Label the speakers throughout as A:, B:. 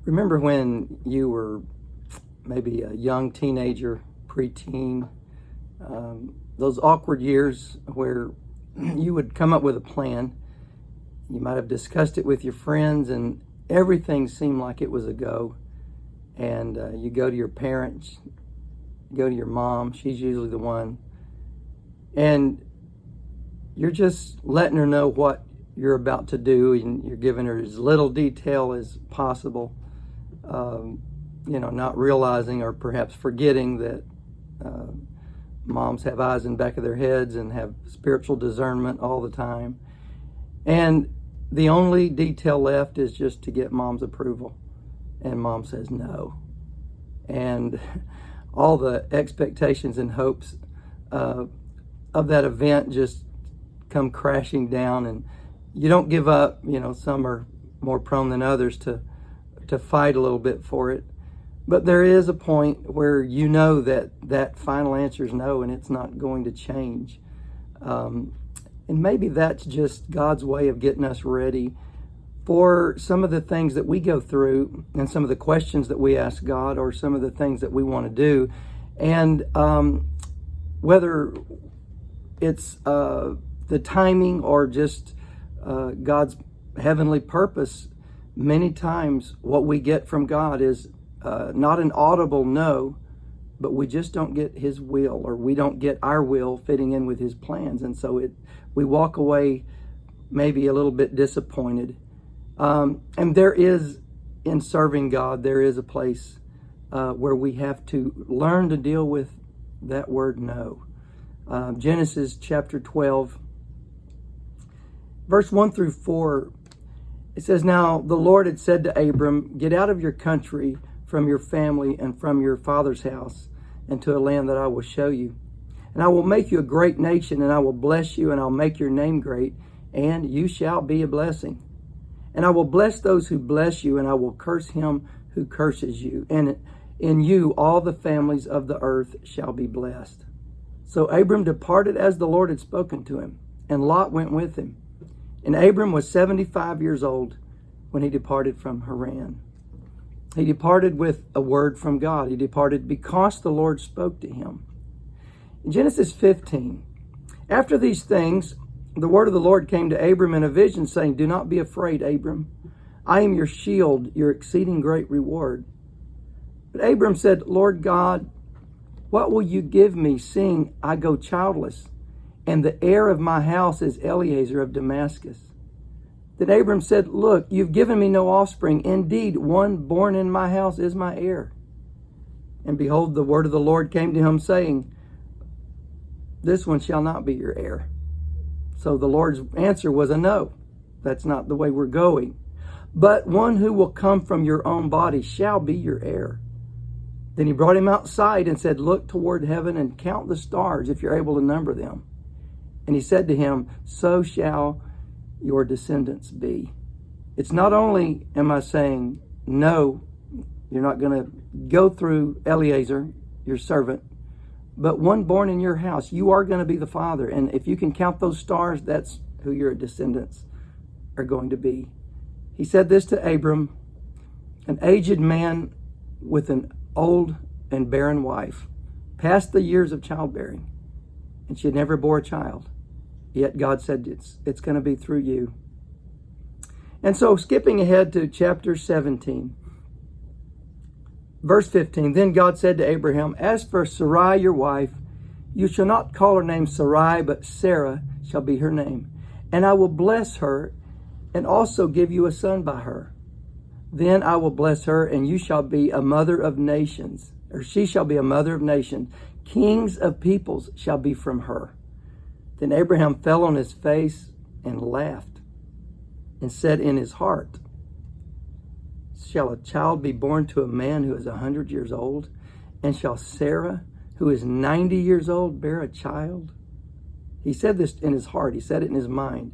A: Remember when you were maybe a young teenager, preteen, those awkward years where you would come up with a plan. You might have discussed it with your friends and everything seemed like it was a go. And you go to your parents, go to your mom, she's usually the one, and you're just letting her know what you're about to do, and you're giving her as little detail as possible, not realizing or perhaps forgetting that moms have eyes in the back of their heads and have spiritual discernment all the time. And the only detail left is just to get mom's approval. And mom says no. And all the expectations and hopes of that event just come crashing down, and you don't give up. Some are more prone than others to fight a little bit for it. But there is a point where you know that final answer is no, and it's not going to change. And maybe that's just God's way of getting us ready for some of the things that we go through and some of the questions that we ask God, or some of the things that we want to do. And whether it's the timing or just God's heavenly purpose, many times what we get from God is not an audible no, but we just don't get his will, or we don't get our will fitting in with his plans. And so we walk away maybe a little bit disappointed. And there is, in serving God, there is a place where we have to learn to deal with that word no. Genesis chapter 12, verse 1 through 4, it says, "Now the Lord had said to Abram, get out of your country, from your family, and from your father's house, and to a land that I will show you. And I will make you a great nation, and I will bless you, and I'll make your name great, and you shall be a blessing. And I will bless those who bless you, and I will curse him who curses you. And in you all the families of the earth shall be blessed." So Abram departed as the Lord had spoken to him, and Lot went with him. And Abram was 75 years old when he departed from Haran. He departed with a word from God. He departed because the Lord spoke to him. In Genesis 15, after these things, the word of the Lord came to Abram in a vision, saying, "Do not be afraid, Abram. I am your shield, your exceeding great reward." But Abram said, "Lord God, what will you give me, seeing I go childless, and the heir of my house is Eliezer of Damascus?" Then Abram said, "Look, you've given me no offspring. Indeed, one born in my house is my heir." And behold, the word of the Lord came to him, saying, "This one shall not be your heir." So the Lord's answer was a no. That's not the way we're going. "But one who will come from your own body shall be your heir." Then he brought him outside and said, "Look toward heaven and count the stars, if you're able to number them." And he said to him, "So shall your descendants be." It's not only am I saying, no, you're not going to go through Eliezer, your servant, but one born in your house, you are going to be the father. And if you can count those stars, that's who your descendants are going to be. He said this to Abram, an aged man with an old and barren wife, past the years of childbearing, and she had never bore a child. Yet God said it's going to be through you. And so skipping ahead to chapter 17, verse 15, then God said to Abraham, "As for Sarai, your wife, you shall not call her name Sarai, but Sarah shall be her name. And I will bless her and also give you a son by her. Then I will bless her, and you shall be a mother of nations," or she shall be a mother of nations. "Kings of peoples shall be from her." Then Abraham fell on his face and laughed and said in his heart, "Shall a child be born to a man who is 100 years old? And shall Sarah, who is 90 years old, bear a child?" He said this in his heart. He said it in his mind.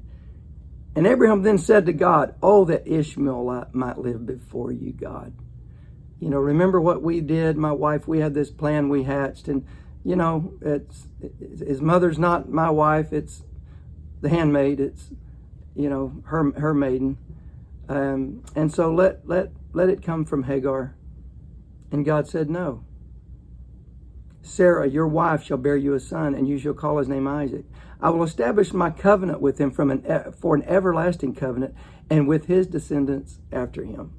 A: And Abraham then said to God, "Oh, that Ishmael might live before you, God." Remember what we did, my wife, we had this plan we hatched, and his mother's not my wife, it's the handmaid, it's her maiden. And so let it come from Hagar. And God said, no. Sarah, your wife, shall bear you a son, and you shall call his name Isaac. I will establish my covenant with him for an everlasting covenant, and with his descendants after him.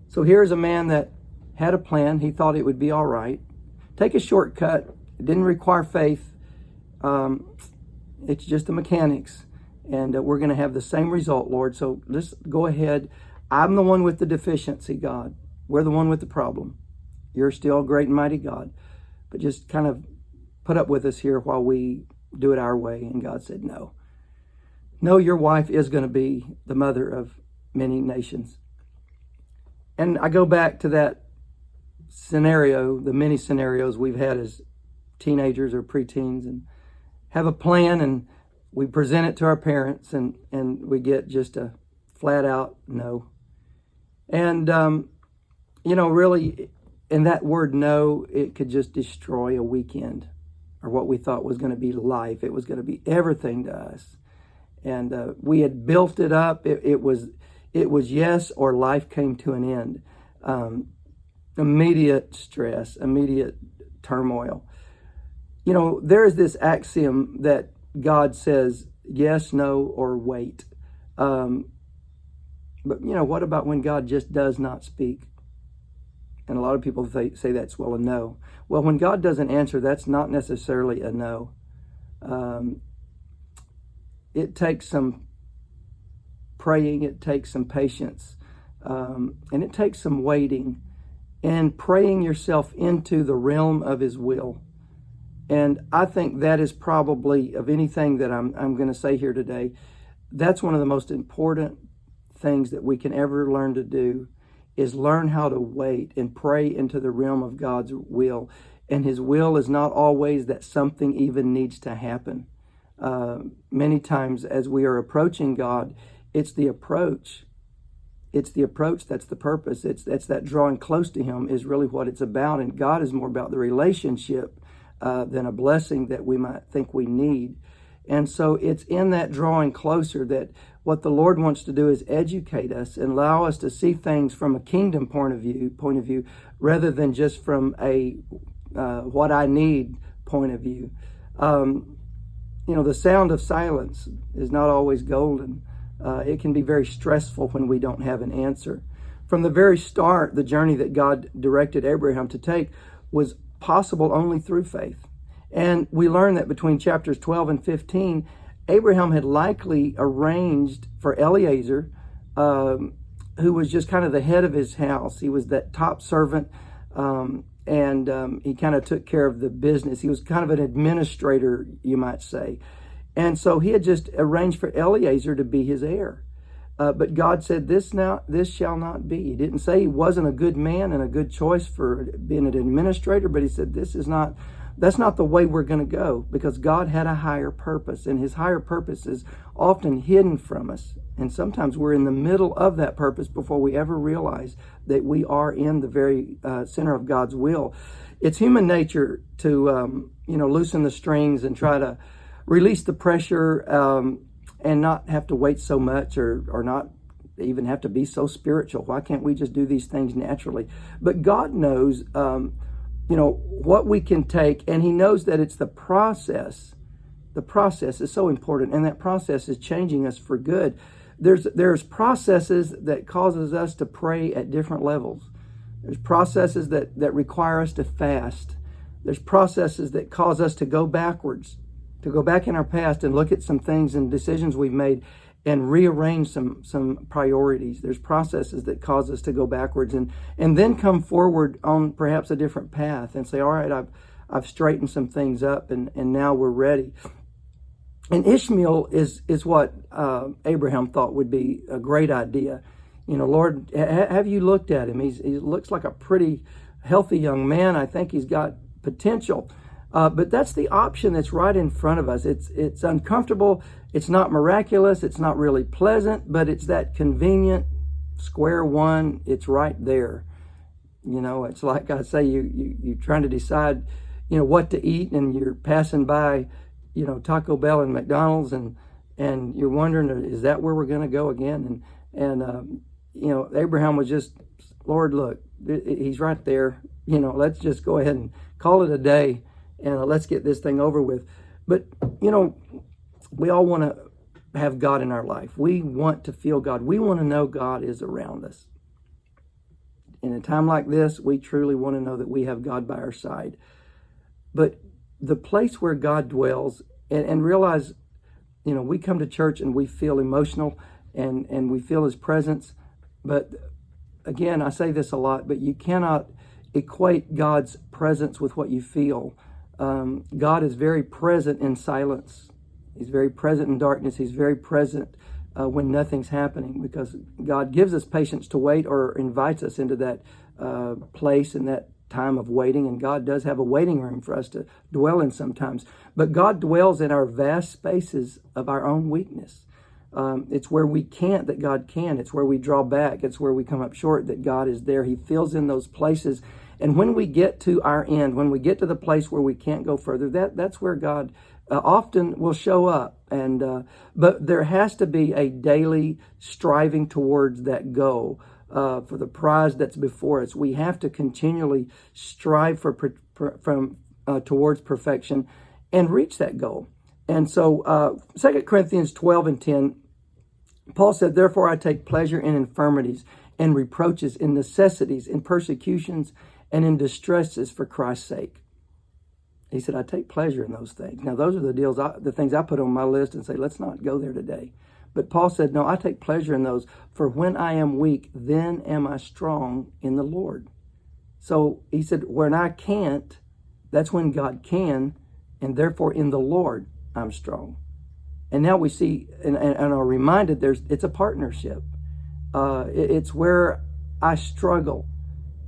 A: So here's a man that had a plan. He thought it would be all right. Take a shortcut. It didn't require faith. It's just the mechanics. And we're going to have the same result, Lord. So let's go ahead. I'm the one with the deficiency, God. We're the one with the problem. You're still a great and mighty God. But just kind of put up with us here while we do it our way. And God said, no. No, your wife is going to be the mother of many nations. And I go back to that scenario, the many scenarios we've had as teenagers or preteens, and have a plan, and we present it to our parents, and we get just a flat out no. And, really, in that word no, it could just destroy a weekend or what we thought was going to be life. It was going to be everything to us. And we had built it up. It was yes, or life came to an end. Immediate stress, immediate turmoil. There is this axiom that God says yes, no, or wait. But what about when God just does not speak? And a lot of people say that's, a no. Well, when God doesn't answer, that's not necessarily a no. It takes some praying, it takes some patience, and it takes some waiting and praying yourself into the realm of his will. And I think that is probably, of anything that I'm going to say here today, that's one of the most important things that we can ever learn to do, is learn how to wait and pray into the realm of God's will. And his will is not always that something even needs to happen. Many times as we are approaching God, it's the approach. It's the approach that's the purpose. It's that drawing close to him is really what it's about. And God is more about the relationship than a blessing that we might think we need. And so it's in that drawing closer that what the Lord wants to do is educate us and allow us to see things from a kingdom point of view, rather than just from a what I need point of view. The sound of silence is not always golden. It can be very stressful when we don't have an answer. From the very start, the journey that God directed Abraham to take was possible only through faith. And we learn that between chapters 12 and 15, Abraham had likely arranged for Eliezer, who was just kind of the head of his house. He was that top servant, and he kind of took care of the business. He was kind of an administrator, you might say. And so he had just arranged for Eliezer to be his heir. But God said, this shall not be. He didn't say he wasn't a good man and a good choice for being an administrator, but he said, that's not the way we're going to go, because God had a higher purpose, and his higher purpose is often hidden from us. And sometimes we're in the middle of that purpose before we ever realize that we are in the very center of God's will. It's human nature to, loosen the strings and try to release the pressure, and not have to wait so much, or not even have to be so spiritual. Why can't we just do these things naturally? But God knows, what we can take, and he knows that it's the process. The process is so important, and that process is changing us for good. There's processes that causes us to pray at different levels. There's processes that require us to fast. There's processes that cause us to go backwards, to go back in our past and look at some things and decisions we've made and rearrange some priorities. There's processes that cause us to go backwards and then come forward on perhaps a different path and say, all right, I've straightened some things up and now we're ready. And Ishmael is what Abraham thought would be a great idea. Lord, have you looked at him? He looks like a pretty healthy young man. I think he's got potential. But that's the option that's right in front of us. It's uncomfortable. It's not miraculous. It's not really pleasant, but it's that convenient square one. It's right there. It's like I say, you're trying to decide, what to eat, and you're passing by, Taco Bell and McDonald's, and you're wondering, is that where we're going to go again? And Abraham was just, Lord, look, he's right there. Let's just go ahead and call it a day, and let's get this thing over with. But, we all want to have God in our life. We want to feel God. We want to know God is around us. In a time like this, we truly want to know that we have God by our side. But the place where God dwells, and realize, we come to church and we feel emotional and we feel His presence. But again, I say this a lot, but you cannot equate God's presence with what you feel. God is very present in silence. He's very present in darkness. He's very present when nothing's happening, because God gives us patience to wait, or invites us into that place and that time of waiting. And God does have a waiting room for us to dwell in sometimes. But God dwells in our vast spaces of our own weakness. It's where we can't that God can. It's where we draw back. It's where we come up short that God is there. He fills in those places. And when we get to our end, when we get to the place where we can't go further, that's where God often will show up. But there has to be a daily striving towards that goal, for the prize that's before us. We have to continually strive towards perfection and reach that goal. And so 2 Corinthians 12:10, Paul said, "Therefore I take pleasure in infirmities and reproaches, in necessities, in persecutions, and in distresses for Christ's sake." He said, I take pleasure in those things. Now, those are the things I put on my list and say, let's not go there today. But Paul said, no, I take pleasure in those. For when I am weak, then am I strong in the Lord. So he said, when I can't, that's when God can. And therefore, in the Lord, I'm strong. And now we see and are reminded it's a partnership. It's where I struggle.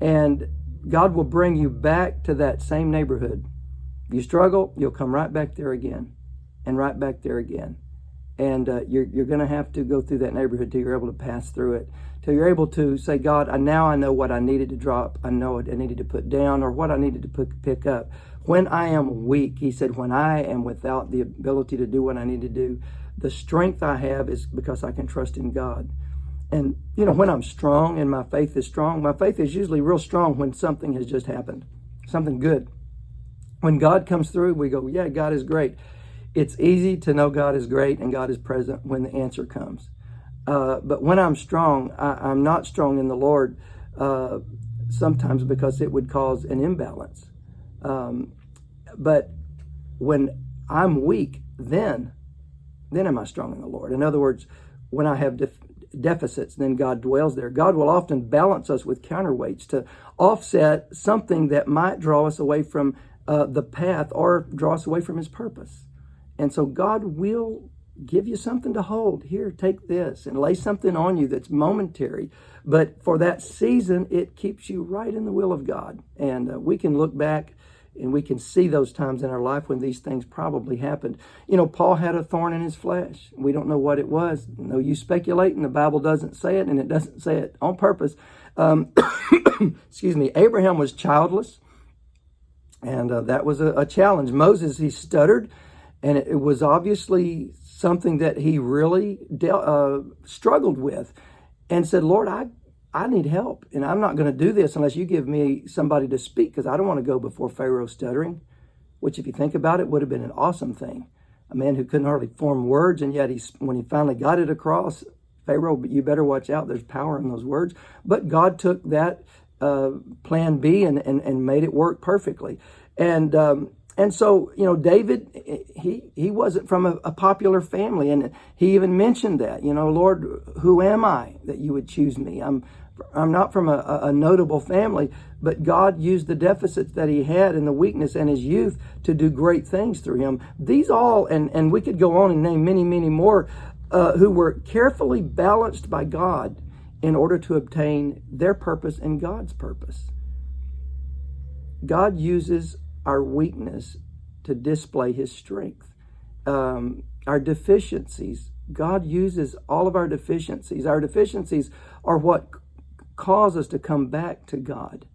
A: And God will bring you back to that same neighborhood. You struggle, you'll come right back there again, and right back there again. And you're going to have to go through that neighborhood till you're able to pass through it, till you're able to say, God, now I know what I needed to drop, I know what I needed to put down, or what I needed to pick up. When I am weak, he said, when I am without the ability to do what I need to do, the strength I have is because I can trust in God. And, when I'm strong and my faith is usually real strong when something has just happened, something good. When God comes through, we go, yeah, God is great. It's easy to know God is great and God is present when the answer comes. But when I'm strong, I'm not strong in the Lord sometimes because it would cause an imbalance. But when I'm weak, then am I strong in the Lord. In other words, when I have deficits, then God dwells there. God will often balance us with counterweights to offset something that might draw us away from the path or draw us away from his purpose. And so God will give you something to hold. Here, take this, and lay something on you that's momentary. But for that season, it keeps you right in the will of God. And we can look back and we can see those times in our life when these things probably happened. Paul had a thorn in his flesh. We don't know what it was. No use speculating. The Bible doesn't say it, and it doesn't say it on purpose. Excuse me. Abraham was childless. And that was a challenge. Moses, he stuttered, and it was obviously something that he really struggled with, and said, Lord, I need help, and I'm not going to do this unless you give me somebody to speak, because I don't want to go before Pharaoh stuttering, which, if you think about it, would have been an awesome thing. A man who couldn't hardly form words, and yet when he finally got it across, Pharaoh, you better watch out, there's power in those words. But God took that plan B and made it work perfectly. And so, David, he wasn't from a popular family. And he even mentioned that, Lord, who am I that you would choose me? I'm not from a notable family, but God used the deficits that he had and the weakness and his youth to do great things through him. These all, and we could go on and name many, many more, who were carefully balanced by God in order to obtain their purpose and God's purpose. God uses our weakness to display his strength. Our deficiencies, God uses all of our deficiencies. Our deficiencies are what cause us to come back to God.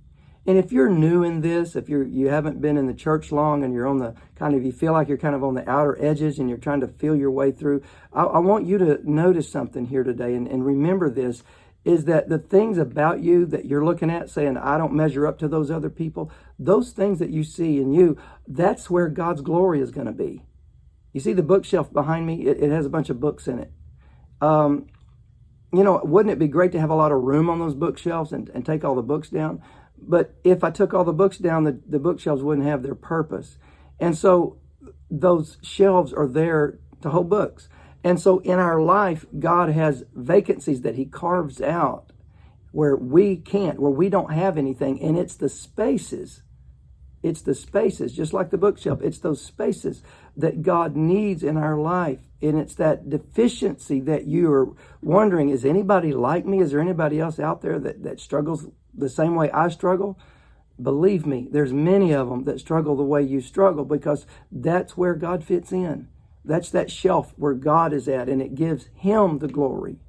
A: And if you're new in this, if you haven't been in the church long and you're on the you feel like you're kind of on the outer edges and you're trying to feel your way through, I want you to notice something here today and remember this, is that the things about you that you're looking at saying, I don't measure up to those other people, those things that you see in you, that's where God's glory is going to be. You see the bookshelf behind me? It has a bunch of books in it. Wouldn't it be great to have a lot of room on those bookshelves and take all the books down? But if I took all the books down, the bookshelves wouldn't have their purpose. And so those shelves are there to hold books. And so in our life, God has vacancies that he carves out where we can't, where we don't have anything. And it's the spaces, just like the bookshelf. It's those spaces that God needs in our life. And it's that deficiency that you're wondering, is anybody like me? Is there anybody else out there that struggles the same way I struggle? Believe me, there's many of them that struggle the way you struggle, because that's where God fits in. That's that shelf where God is at, and it gives him the glory.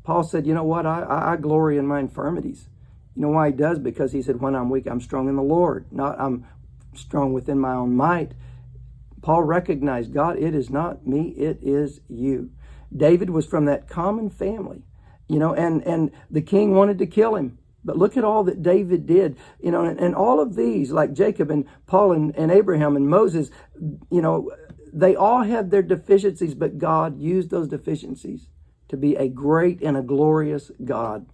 A: Paul said, you know what? I glory in my infirmities. You know why he does? Because he said, when I'm weak, I'm strong in the Lord. Not I'm strong within my own might. Paul recognized, God, it is not me, it is you. David was from that common family, and the king wanted to kill him. But look at all that David did, and all of these, like Jacob and Paul and Abraham and Moses, they all had their deficiencies, but God used those deficiencies to be a great and a glorious God.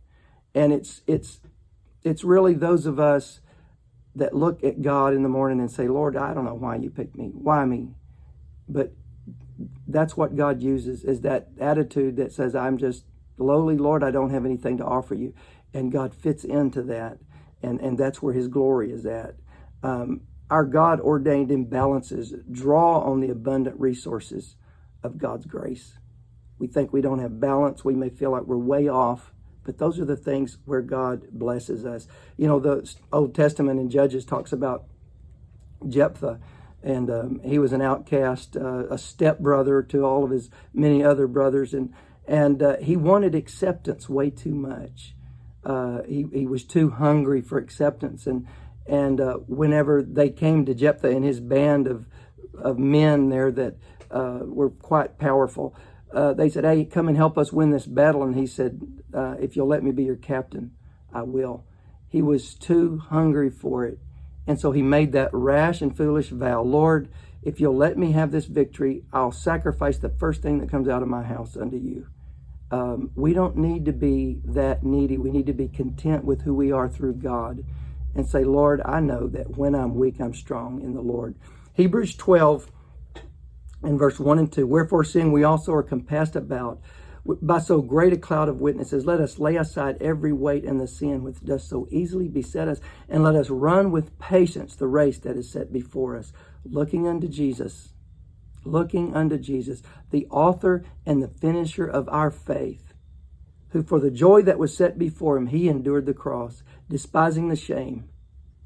A: And it's really those of us that look at God in the morning and say, Lord, I don't know why you picked me. Why me? But that's what God uses, is that attitude that says, I'm just lowly, Lord, I don't have anything to offer you. And God fits into that. And that's where his glory is at. Our God-ordained imbalances draw on the abundant resources of God's grace. We think we don't have balance. We may feel like we're way off. But those are the things where God blesses us. The Old Testament in Judges talks about Jephthah, and he was an outcast, a stepbrother to all of his many other brothers, and he wanted acceptance way too much. He was too hungry for acceptance, and whenever they came to Jephthah and his band of men there that were quite powerful, they said, hey, come and help us win this battle. And he said, if you'll let me be your captain, I will. He was too hungry for it. And so he made that rash and foolish vow, Lord, if you'll let me have this victory, I'll sacrifice the first thing that comes out of my house unto you. We don't need to be that needy. We need to be content with who we are through God and say, Lord, I know that when I'm weak, I'm strong in the Lord. Hebrews 12 and verse 1 and 2, wherefore seeing we also are compassed about by so great a cloud of witnesses, let us lay aside every weight and the sin which does so easily beset us, and let us run with patience the race that is set before us, looking unto Jesus, the author and the finisher of our faith, who for the joy that was set before him, he endured the cross, despising the shame,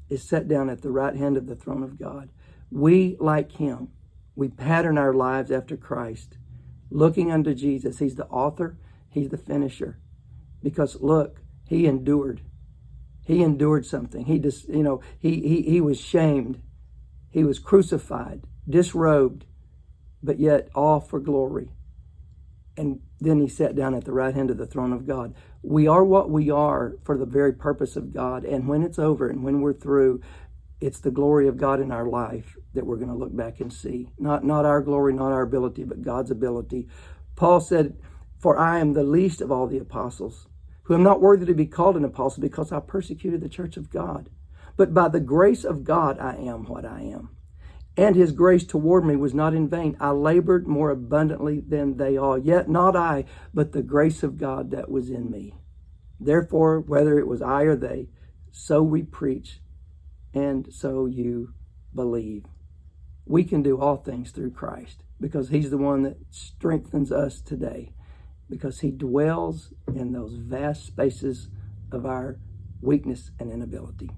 A: is set down at the right hand of the throne of God. We, like him, we pattern our lives after Christ, looking unto Jesus. He's the author, he's the finisher. Because look, he endured. He endured something. He was shamed. He was crucified, disrobed, but yet all for glory. And then he sat down at the right hand of the throne of God. We are what we are for the very purpose of God. And when it's over and when we're through, it's the glory of God in our life that we're going to look back and see. Not our glory, not our ability, but God's ability. Paul said, for I am the least of all the apostles, who am not worthy to be called an apostle, because I persecuted the church of God. But by the grace of God, I am what I am. And his grace toward me was not in vain. I labored more abundantly than they all. Yet not I, but the grace of God that was in me. Therefore, whether it was I or they, so we preach, and so you believe. We can do all things through Christ, because he's the one that strengthens us today, because he dwells in those vast spaces of our weakness and inability.